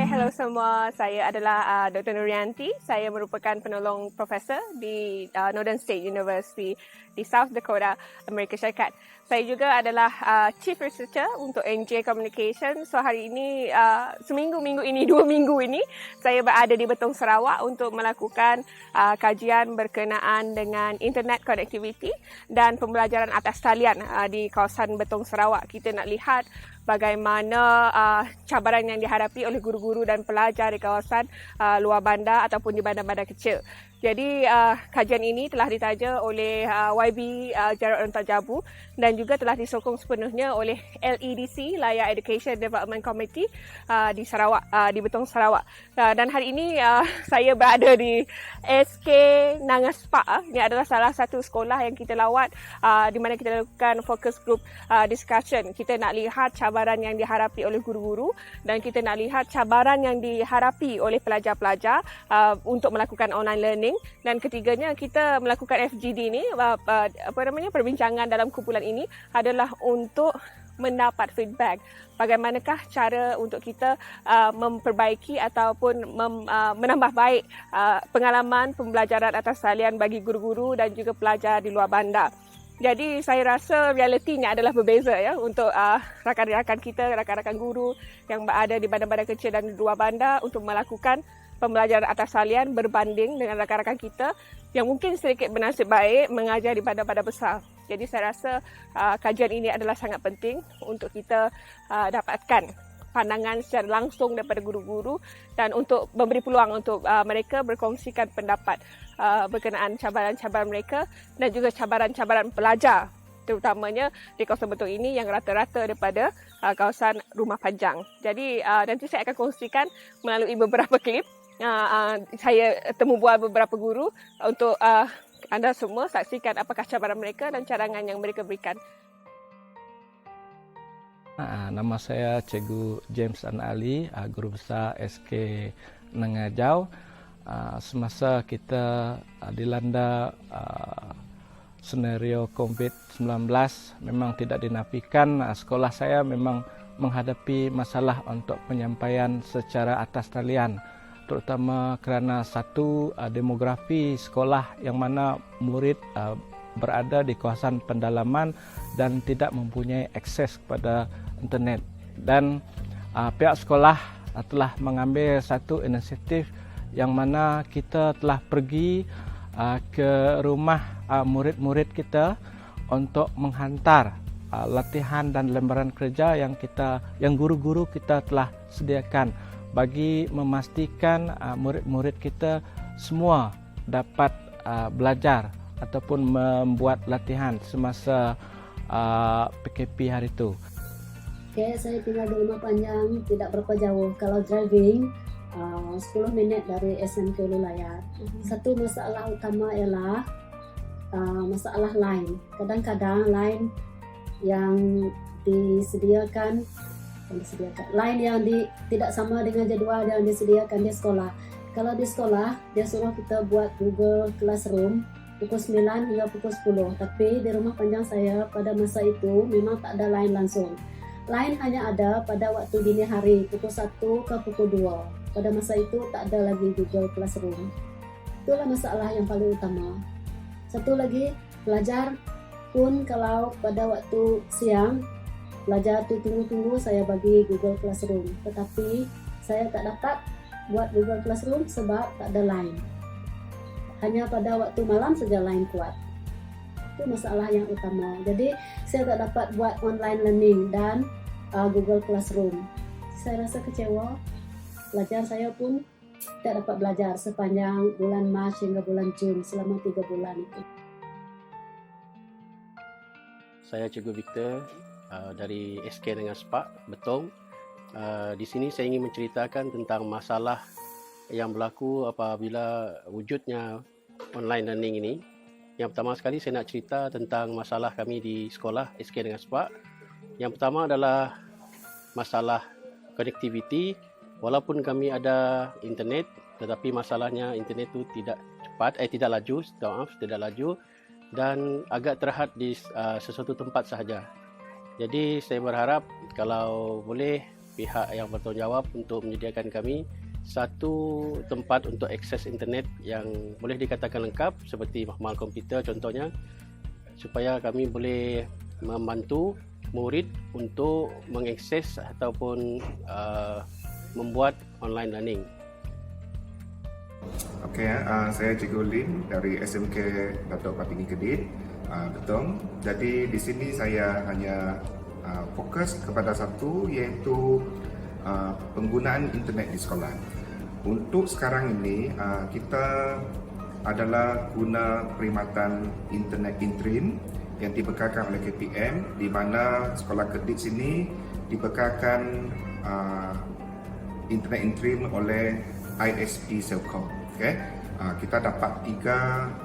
hello semua. Saya adalah Dr. Nurianti. Saya merupakan penolong profesor di Northern State University di South Dakota, Amerika Syarikat. Saya juga adalah Chief Researcher untuk NJ Communication. So hari ini, minggu ini, 2 minggu ini, saya berada di Betong, Sarawak untuk melakukan kajian berkenaan dengan internet connectivity dan pembelajaran atas talian di kawasan Betong, Sarawak. Kita nak lihat bagaimana cabaran yang dihadapi oleh guru-guru dan pelajar di kawasan luar bandar ataupun di bandar-bandar kecil. Jadi kajian ini telah ditaja oleh YB Gerald Ontajabu dan juga telah disokong sepenuhnya oleh LEDC, Layar Education Development Committee di Sarawak, di Betong, Sarawak. Dan hari ini saya berada di SK Nangaspa. Ini adalah salah satu sekolah yang kita lawat di mana kita lakukan focus group discussion. Kita nak lihat cabaran yang dihadapi oleh guru-guru dan kita nak lihat cabaran yang dihadapi oleh pelajar-pelajar untuk melakukan online learning. Dan ketiganya, kita melakukan FGD ni, perbincangan dalam kumpulan ini adalah untuk mendapat feedback. Bagaimanakah cara untuk kita memperbaiki ataupun menambah baik pengalaman pembelajaran atas talian bagi guru-guru dan juga pelajar di luar bandar. Jadi saya rasa realitinya adalah berbeza ya untuk rakan-rakan kita, rakan-rakan guru yang berada di bandar-bandar kecil dan di luar bandar untuk melakukan pembelajaran atas talian berbanding dengan rakan-rakan kita yang mungkin sedikit bernasib baik mengajar di bandar-bandar besar. Jadi saya rasa kajian ini adalah sangat penting untuk kita dapatkan pandangan secara langsung daripada guru-guru dan untuk memberi peluang untuk mereka berkongsikan pendapat berkenaan cabaran-cabaran mereka dan juga cabaran-cabaran pelajar, terutamanya di kawasan Betong ini yang rata-rata daripada kawasan Rumah Panjang. Jadi nanti saya akan kongsikan melalui beberapa klip. Saya temu bual beberapa guru untuk anda semua saksikan apakah cabaran mereka dan cadangan yang mereka berikan. Nama saya Cikgu James An Ali, Guru Besar SK Nangajau. Semasa kita dilanda senario COVID-19, memang tidak dinafikan sekolah saya memang menghadapi masalah untuk penyampaian secara atas talian, terutama kerana satu demografi sekolah yang mana murid berada di kawasan pendalaman dan tidak mempunyai akses kepada internet. Dan pihak sekolah telah mengambil satu inisiatif yang mana kita telah pergi ke rumah murid-murid kita untuk menghantar latihan dan lembaran kerja yang guru-guru kita telah sediakan bagi memastikan murid-murid kita semua dapat belajar ataupun membuat latihan semasa PKP hari itu. Okay, saya tinggal di Rumah Panjang, tidak berapa jauh. Kalau driving 10 minit dari SMK Ulu Layar. Satu masalah utama ialah masalah line. Kadang-kadang line yang disediakan line yang tidak sama dengan jadual yang disediakan di sekolah. Kalau di sekolah dia suruh kita buat Google Classroom pukul 9 hingga pukul 10. Tapi di Rumah Panjang saya pada masa itu memang tak ada line langsung. Line hanya ada pada waktu dini hari pukul 1 ke pukul 2. Pada masa itu tak ada lagi Google Classroom. Itulah masalah yang paling utama. Satu lagi, pelajar pun kalau pada waktu siang pelajar tu tunggu-tunggu saya bagi Google Classroom, tetapi saya tak dapat buat Google Classroom sebab tak ada line. Hanya pada waktu malam saja line kuat. Itu masalah yang utama. Jadi saya tak dapat buat online learning dan Google Classroom. Saya rasa kecewa. Pelajar saya pun tidak dapat belajar sepanjang bulan Mac hingga bulan Jun selama 3 bulan itu. Saya Cikgu Victor dari SK Nangaspa, Betong. Di sini saya ingin menceritakan tentang masalah yang berlaku apabila wujudnya online learning ini. Yang pertama sekali saya nak cerita tentang masalah kami di sekolah SK Nangaspa. Yang pertama adalah masalah connectivity. Walaupun kami ada internet, tetapi masalahnya internet itu tidak cepat, tidak laju dan agak terhad di sesuatu tempat sahaja. Jadi saya berharap kalau boleh pihak yang bertanggungjawab untuk menyediakan kami satu tempat untuk akses internet yang boleh dikatakan lengkap seperti makmal komputer contohnya, supaya kami boleh membantu murid untuk mengakses ataupun membuat online learning. Okey, saya Cikgu Lin dari SMK Datuk Patinggi Kedir, Betong. Jadi di sini saya hanya fokus kepada satu, iaitu penggunaan internet di sekolah. Untuk sekarang ini kita adalah guna perkhidmatan internet interim yang dibekalkan oleh KPM, di mana sekolah Kedir sini dibekalkan internet interim oleh ISP Celcom. Okay. Kita dapat tiga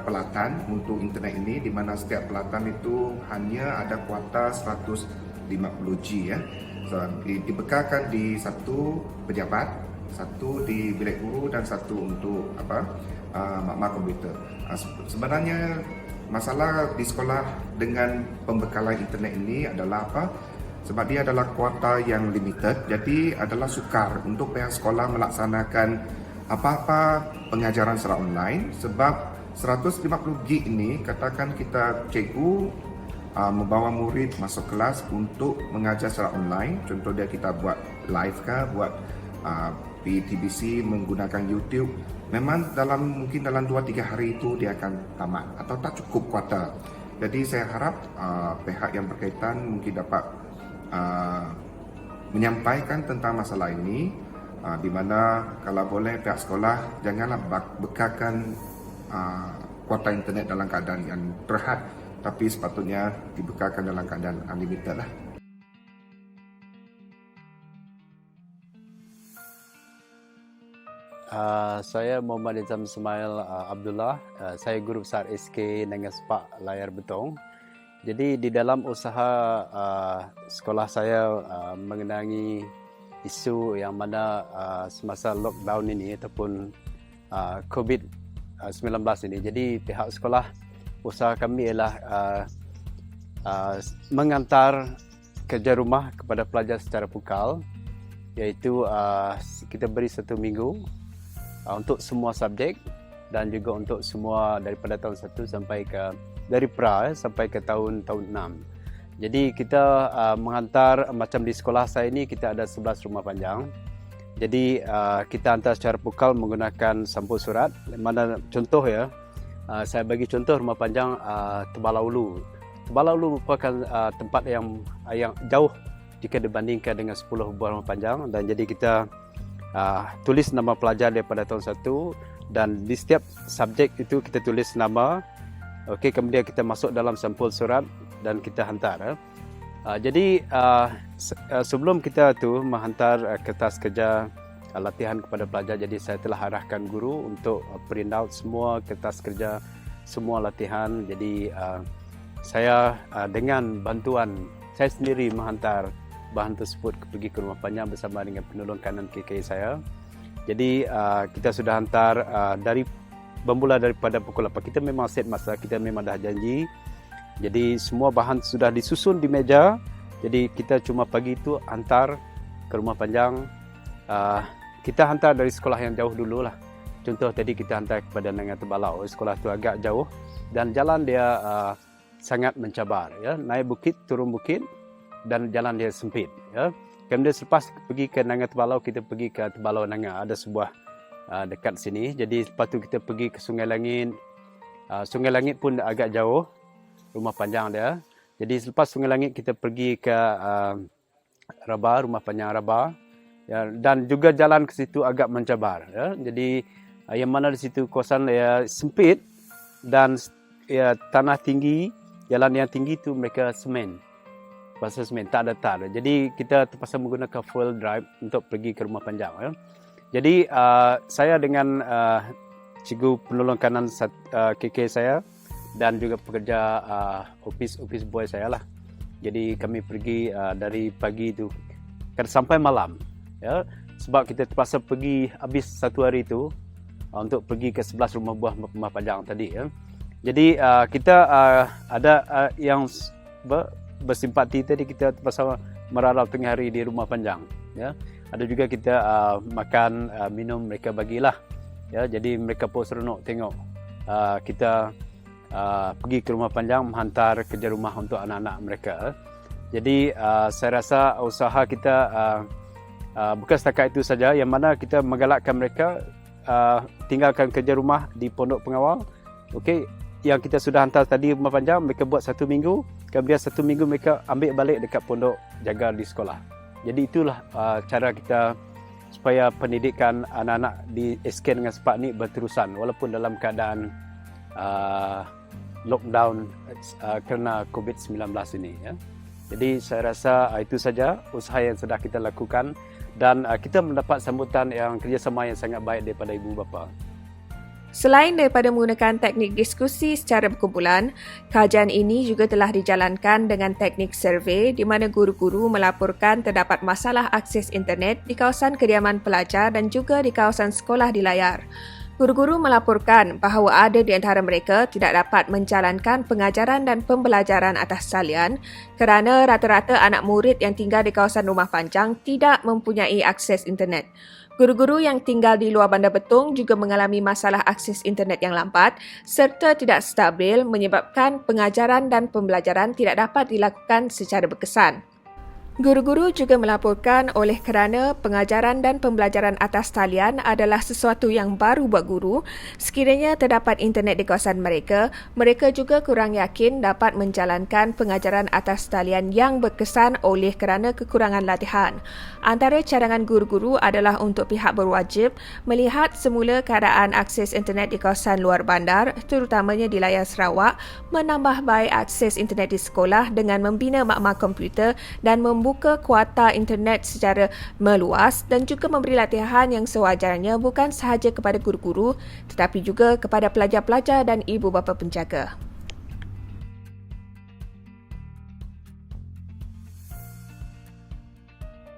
pelatan untuk internet ini, di mana setiap pelatan itu hanya ada kuota 150G ya. So, dibekalkan di satu pejabat, satu di bilik guru dan satu untuk makmal komputer. Sebenarnya masalah di sekolah dengan pembekalan internet ini adalah apa? Sebab dia adalah kuota yang limited, jadi adalah sukar untuk pihak sekolah melaksanakan apa-apa pengajaran secara online. Sebab 150G ini, katakan kita cikgu membawa murid masuk kelas untuk mengajar secara online, contoh dia kita buat live kah, buat PTBC menggunakan YouTube, memang mungkin dalam 2-3 hari itu dia akan tamat atau tak cukup kuota. Jadi saya harap pihak yang berkaitan mungkin dapat menyampaikan tentang masalah ini, di mana kalau boleh pihak sekolah janganlah bekalkan kuota internet dalam keadaan yang terhad, tapi sepatutnya dibekalkan dalam keadaan unlimited lah. Saya Muhammad Nizam Ismail Abdullah. Saya guru besar SK Negeri Sepak Layar Betong. Jadi di dalam usaha sekolah saya mengenangi isu yang mana semasa lockdown ini ataupun COVID-19 ini. Jadi pihak sekolah, usaha kami ialah mengantar kerja rumah kepada pelajar secara pukal, iaitu kita beri 1 minggu untuk semua subjek dan juga untuk semua daripada tahun 1 sampai ke dari pra sampai ke tahun 6. Jadi kita menghantar, macam di sekolah saya ini kita ada 11 rumah panjang. Jadi kita hantar secara pukal menggunakan sampul surat. Mana contoh ya, saya bagi contoh rumah panjang Tebalaulu. Tebalaulu merupakan tempat yang jauh jika dibandingkan dengan 10 buah rumah panjang, dan jadi kita tulis nama pelajar daripada tahun 1 dan di setiap subjek itu kita tulis nama. Okey, kemudian kita masuk dalam sampul surat dan kita hantar. Jadi sebelum kita tu menghantar kertas kerja latihan kepada pelajar, jadi saya telah arahkan guru untuk print out semua kertas kerja, semua latihan. Jadi saya dengan bantuan saya sendiri menghantar bahan tersebut pergi ke rumah panjang bersama dengan penolong kanan KK saya. Jadi kita sudah hantar bermula daripada pukul 8. Kita memang set masa, kita memang dah janji. Jadi semua bahan sudah disusun di meja. Jadi kita cuma pagi itu hantar ke rumah panjang. Kita hantar dari sekolah yang jauh dulu lah. Contoh tadi kita hantar kepada Nangan Tebalau. Sekolah itu agak jauh dan jalan dia sangat mencabar. Ya. Naik bukit, turun bukit dan jalan dia sempit. Ya. Kemudian selepas pergi ke Nangan Tebalau, kita pergi ke Tebalau Nangan. Ada sebuah dekat sini. Jadi lepas tu kita pergi ke Sungai Langit. Sungai Langit pun agak jauh rumah panjang dia. Jadi selepas Sungai Langit kita pergi ke Rabah, rumah panjang Rabah. Ya, dan juga jalan ke situ agak mencabar. Ya. Jadi yang mana di situ kawasan ya, sempit dan ya, tanah tinggi, jalan yang tinggi tu mereka semen. Pasal semen, tak ada tar. Jadi kita terpaksa menggunakan full drive untuk pergi ke rumah panjang. Ya. Jadi saya dengan cikgu penolong kanan KK saya dan juga pekerja office boy saya lah. Jadi kami pergi dari pagi itu sampai malam. Ya, sebab kita terpaksa pergi habis 1 hari itu untuk pergi ke 11 rumah panjang tadi. Ya. Jadi kita ada yang bersimpati tadi kita pasal merarau tengah hari di rumah panjang. Ya, ada juga kita makan minum mereka bagilah. Ya, jadi mereka pun seronok tengok kita pergi ke rumah panjang menghantar kerja rumah untuk anak-anak mereka. Jadi saya rasa usaha kita bukan setakat itu saja, yang mana kita menggalakkan mereka tinggalkan kerja rumah di pondok pengawal. Okey, yang kita sudah hantar tadi rumah panjang, mereka buat 1 minggu, kemudian 1 minggu mereka ambil balik dekat pondok jaga di sekolah. Jadi itulah cara kita supaya pendidikan anak-anak di SK dengan SPAK ni berterusan walaupun dalam keadaan lockdown kerana COVID-19 ini. Ya. Jadi saya rasa itu saja usaha yang sedang kita lakukan dan kita mendapat sambutan yang kerjasama yang sangat baik daripada ibu bapa. Selain daripada menggunakan teknik diskusi secara berkumpulan, kajian ini juga telah dijalankan dengan teknik survey di mana guru-guru melaporkan terdapat masalah akses internet di kawasan kediaman pelajar dan juga di kawasan sekolah di layar. Guru-guru melaporkan bahawa ada di antara mereka tidak dapat menjalankan pengajaran dan pembelajaran atas talian kerana rata-rata anak murid yang tinggal di kawasan rumah panjang tidak mempunyai akses internet. Guru-guru yang tinggal di luar Bandar Betong juga mengalami masalah akses internet yang lambat serta tidak stabil menyebabkan pengajaran dan pembelajaran tidak dapat dilakukan secara berkesan. Guru-guru juga melaporkan oleh kerana pengajaran dan pembelajaran atas talian adalah sesuatu yang baru buat guru, sekiranya terdapat internet di kawasan mereka, mereka juga kurang yakin dapat menjalankan pengajaran atas talian yang berkesan oleh kerana kekurangan latihan. Antara cadangan guru-guru adalah untuk pihak berwajib melihat semula keadaan akses internet di kawasan luar bandar, terutamanya di layar Sarawak, menambah baik akses internet di sekolah dengan membina makmal komputer dan membuka kuota internet secara meluas dan juga memberi latihan yang sewajarnya bukan sahaja kepada guru-guru tetapi juga kepada pelajar-pelajar dan ibu bapa penjaga.